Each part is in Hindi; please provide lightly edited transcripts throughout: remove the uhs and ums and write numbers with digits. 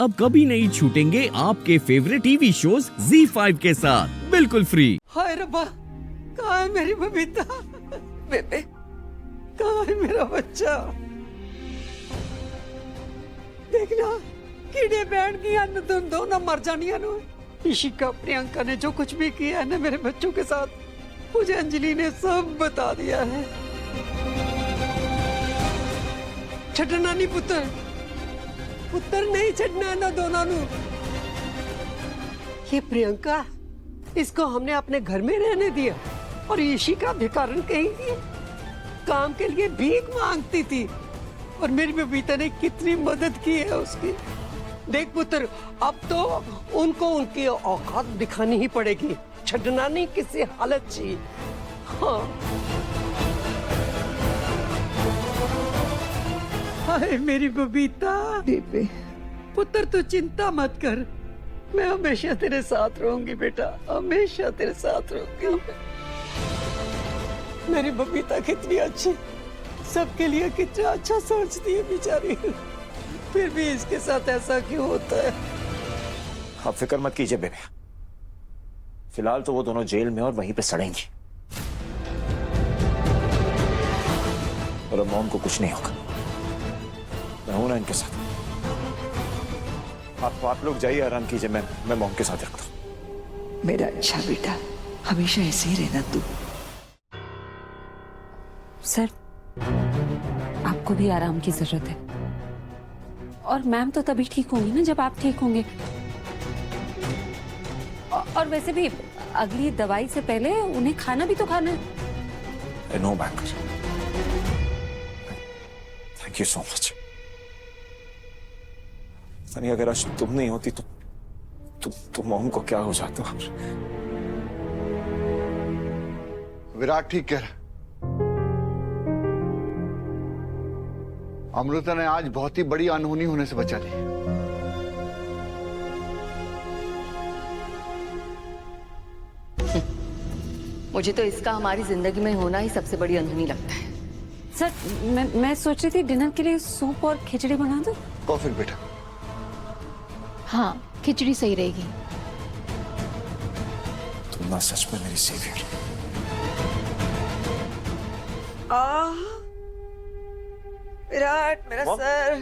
अब कभी नहीं छूटेंगे आपके फेवरेट टीवी शोज ZEE5 के साथ बिल्कुल फ्री। हाय रब्बा, कहाँ है मेरी बबीता? बेबे, कहाँ है मेरा बच्चा? देखना कीड़े बैठ गया न, तुम दोनों मर जानिया नो। इशिका प्रियंका ने जो कुछ भी किया है ना मेरे बच्चों के साथ, मुझे अंजलि ने सब बता दिया है। छड़ना नहीं पुत्र, पुत्र नहीं छड़ना ना दोनों नु। ये प्रियंका, इसको हमने अपने घर में रहने दिया और इशिका भिखारन कहीं थी, काम के लिए भीख मांगती थी और मेरी बबीता ने कितनी मदद की है उसकी। देख पुत्र, अब तो उनको उनकी औकात दिखानी ही पड़ेगी, छड़ना नहीं किसी हालत चाहिए। हाँ, हाय मेरी बबीता। बेबे पुत्र, तू चिंता मत कर, मैं हमेशा तेरे साथ रहूंगी बेटा, हमेशा तेरे साथ रहूंगी। मेरी बबीता कितनी अच्छी, सबके लिए कितना अच्छा सोचती है बेचारी, फिर भी इसके साथ ऐसा क्यों होता है? आप फिक्र मत कीजिए बेबे, फिलहाल तो वो दोनों जेल में और वहीं पे सड़ेंगी और अब मॉम को कुछ नहीं होगा। मैं हूं ना इनके साथ। आप लोग जाइए, आराम कीजिए, मैं मॉम के साथ रखता हूं। मेरा अच्छा बेटा, हमेशा ऐसे ही रहना तू। सर, आपको भी आराम की जरूरत है और मैम तो तभी ठीक होंगी ना जब आप ठीक होंगे। और वैसे भी अगली दवाई से पहले उन्हें खाना भी तो खाना है। No banker, thank you so much. Sunny, अगर आज तुम नहीं होती तो मॉम को क्या हो जाता? विराट ठीक कह रहा। अमृता ने आज बहुत ही बड़ी अनहोनी होने से बचा ली। मुझे तो इसका हमारी जिंदगी में होना ही सबसे बड़ी अनहोनी लगता है। सर, मैं सोच रही थी डिनर के लिए सूप और खिचड़ी बना दूं। कॉफी बेटा। हाँ, खिचड़ी सही रहेगी। तुम ना सच में मेरी सेवियर। विराट मेरा सर,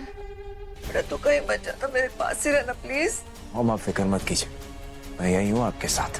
बेटा तू कहीं मत जाता, मेरे पास ही रहना प्लीज। मॉम आप फिक्र मत कीजिए, मैं यही हूं आपके साथ।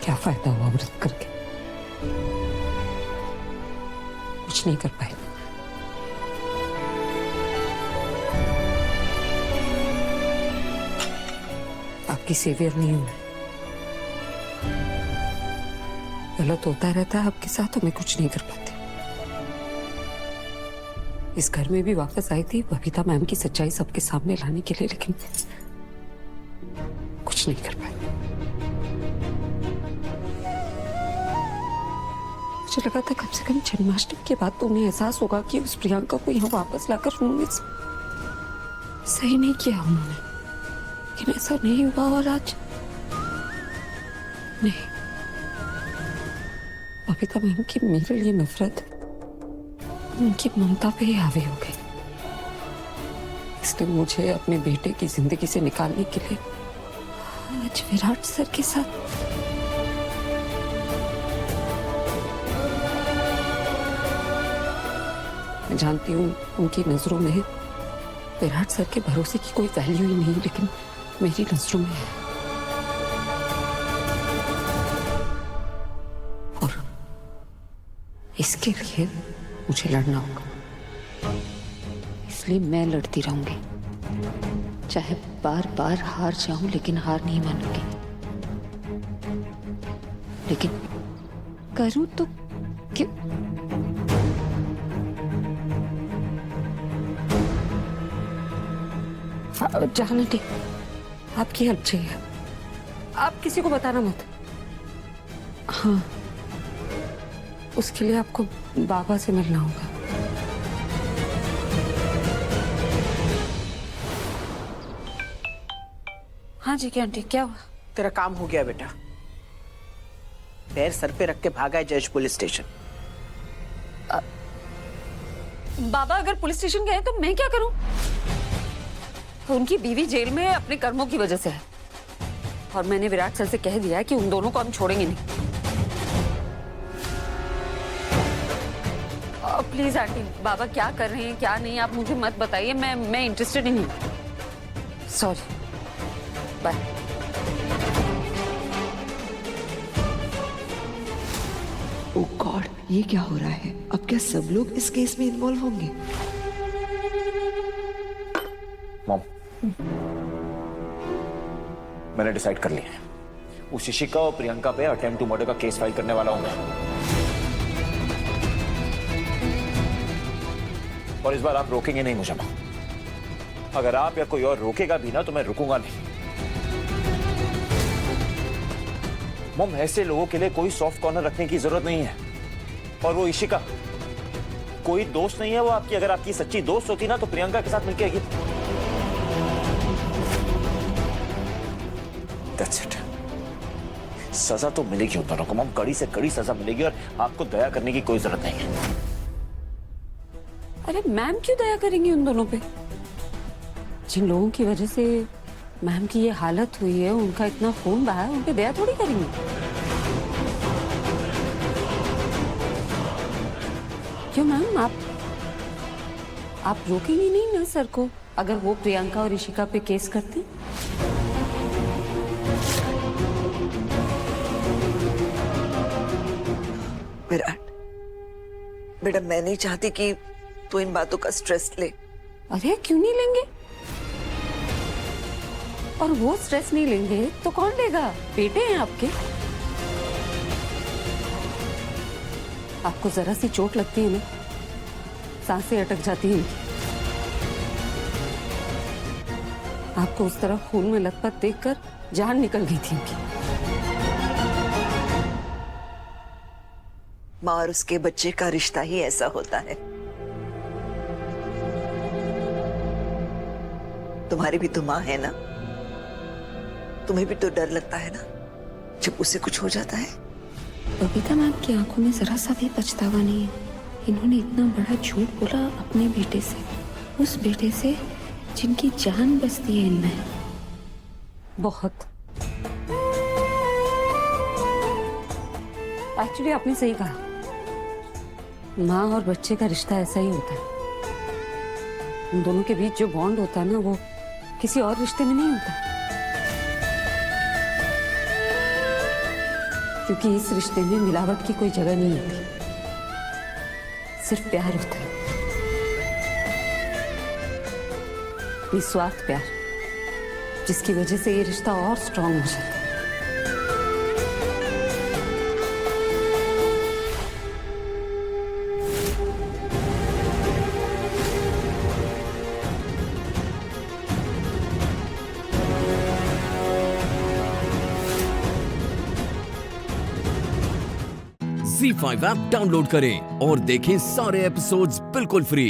क्या फायदा हुआ व्रत करके, कुछ नहीं कर पाए। आपकी सेवियर नहीं हूं। गलत होता रहता है आपके साथ, तो मैं कुछ नहीं कर पाती। इस घर में भी वापस आई थी बबीता मैम की सच्चाई सबके सामने लाने के लिए, लेकिन कुछ नहीं कर पाई। मुझे लगा था कम से कम जन्माष्टमी के बाद तो उन्हें एहसास होगा कि उस प्रियंका को यहाँ वापस लाकर उन्होंने सही नहीं किया उन्होंने, लेकिन ऐसा नहीं हुआ। और आज नहीं, बबीता मैम की मेरे लिए नफरत उनकी ममता पे ही हावी हो गई। इसलिए मुझे अपने बेटे की जिंदगी से निकालने के लिए आज विराट सर के साथ मैं जानती हूँ उनकी नजरों में विराट सर के भरोसे की कोई वैल्यू ही नहीं, लेकिन मेरी नजरों में है। और इसके लिए मुझे लड़ना होगा, इसलिए मैं लड़ती रहूंगी, चाहे बार बार हार जाऊं, लेकिन हार नहीं मानूंगी। लेकिन करूं तो क्यों? जहाँ आंटी, आपकी हेल्प चाहिए। आप किसी को बताना मत। हाँ, उसके लिए आपको बाबा से मिलना होगा। हाँ जी, क्या आंटी, क्या हुआ? तेरा काम हो गया बेटा। पैर सर पे रख के भागा है जज पुलिस स्टेशन। बाबा अगर पुलिस स्टेशन गए तो मैं क्या करूं? उनकी बीवी जेल में अपने कर्मों की वजह से है, और मैंने विराट सर से कह दिया है कि उन दोनों को हम छोड़ेंगे नहीं। प्लीज आंटी, बाबा क्या कर रहे हैं क्या नहीं आप मुझे मत बताइए, मैं इंटरेस्टेड ही नहीं। Sorry, bye. ओह गॉड, ये क्या हो रहा है? अब क्या सब लोग इस केस में इन्वॉल्व होंगे? मॉम, मैंने डिसाइड कर लिया है। उस शिशिका और प्रियंका पे अटेम्प्ट टू मर्डर का केस फाइल करने वाला हूं मैं। और इस बार आप रोकेंगे नहीं मुझे मॉम। अगर आप या कोई और रोकेगा भी ना तो मैं रुकूंगा नहीं। मॉम, ऐसे लोगों के लिए कोई सॉफ्ट कॉर्नर रखने की जरूरत नहीं है। और वो इशिका कोई दोस्त नहीं है वो आपकी। अगर आपकी सच्ची दोस्त होती ना तो प्रियंका के साथ मिलकर That's it. सजा तो मिलेगी उन दोनों को मॉम, कड़ी से कड़ी सजा मिलेगी, और आपको दया करने की कोई जरूरत नहीं है। अरे मैम क्यों दया करेंगी उन दोनों पे? जिन लोगों की वजह से मैम की ये हालत हुई है, उनका इतना खून बहा है, उन पे दया थोड़ी करेंगी। क्यों मैम, आप रोकेंगी नहीं ना सर को अगर वो प्रियंका और ऋषिका पे केस करते? विराट बेटा, मैं नहीं चाहती कि तू इन बातों का स्ट्रेस ले। अरे क्यों नहीं लेंगे? और वो स्ट्रेस नहीं लेंगे तो कौन लेगा? बेटे हैं आपके। आपको जरा सी चोट लगती है ना, सांसें अटक जाती हैं इनकी। आपको उस तरह खून में लथपथ देखकर जान निकल गई थी इनकी। माँ और उसके बच्चे का रिश्ता ही ऐसा होता है। तुम्हारी भी तो माँ है ना, तुम्हें भी तो डर लगता है ना जब उसे कुछ हो जाता है। बबीता मैम की आंखों में जरा सा भी पछतावा नहीं है। इन्होंने इतना बड़ा झूठ बोला अपने बेटे से, उस बेटे से जिनकी जान बसती है इनमें। बहुत। एक्चुअली आपने सही कहा, माँ और बच्चे का रिश्ता ऐसा ही होता है। उन दोनों के बीच जो बॉन्ड होता है ना, वो किसी और रिश्ते में नहीं होता, क्योंकि इस रिश्ते में मिलावट की कोई जगह नहीं होती, सिर्फ प्यार होता है, निस्वार्थ प्यार, जिसकी वजह से ये रिश्ता और स्ट्रांग हो जाता है। Z5 ऐप डाउनलोड करें और देखें सारे एपिसोड्स बिल्कुल फ्री।